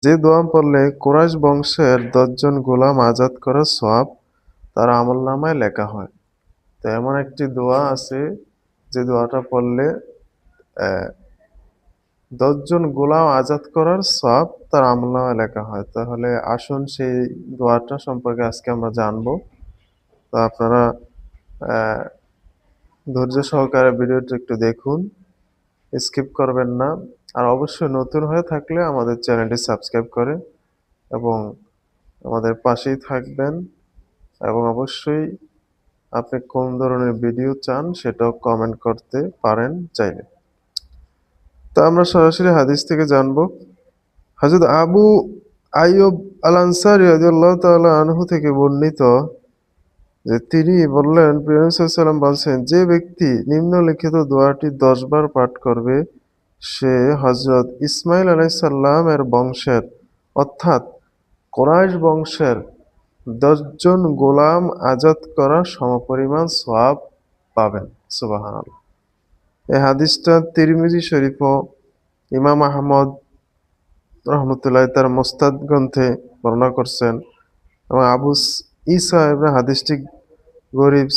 যে দোয়া পড়লে কুরাইশ বংশের ১০ জন গোলাম আজাদ করার সওয়াব তার আমলনামায় লেখা হয়। তো এমন একটি দোয়া আছে যে দোয়াটা পড়লে ১০ জন গোলাম আজাদ করার সওয়াব তার আমলনামায় লেখা হয়। তাহলে আসুন সেই দোয়াটা সম্পর্কে আজকে আমরা জানবো। তো আপনারা অ্যা ধৈর্য সহকারে ভিডিওটি একটু দেখুন, স্কিপ করবেন না। আর অবশ্যই নতুন হয়ে থাকলে আমাদের চ্যানেলটি সাবস্ক্রাইব করে এবং আমাদের পাশেই থাকবেন এবং অবশ্যই আপনি কোন ধরনের ভিডিও চান সেটাও কমেন্ট করতে পারেন চাইলে। তো আমরা সরাসরি হাদিস থেকে জানবো। হযরত আবু আইয়ুব আল আনসারী রাদিয়াল্লাহু তাআলা আনহু থেকে বর্ণিত যে তিনি বললেন, প্রিয় নবী সাল্লাল্লাহু আলাইহি ওয়াসাল্লাম বলছেন, যে ব্যক্তি নিম্নলিখিত দোয়াটি ১০ বার পাঠ করবে সে হযরত ইসমাঈল আলাইহিস সালামের বংশের অর্থাৎ কুরাইশ বংশের ১০ জন গোলাম আজাদ করা সমপরিমাণ সওয়াব পাবেন। সুবহানাল্লাহ। এই হাদিসটা তিরমিজি শরীফ ও ইমাম আহমদ রহমতুল্লাহ তার মুসনাদ গ্রন্থে বর্ণনা করছেন এবং আবু ঈসা ইবনে হাদিসটি গরীব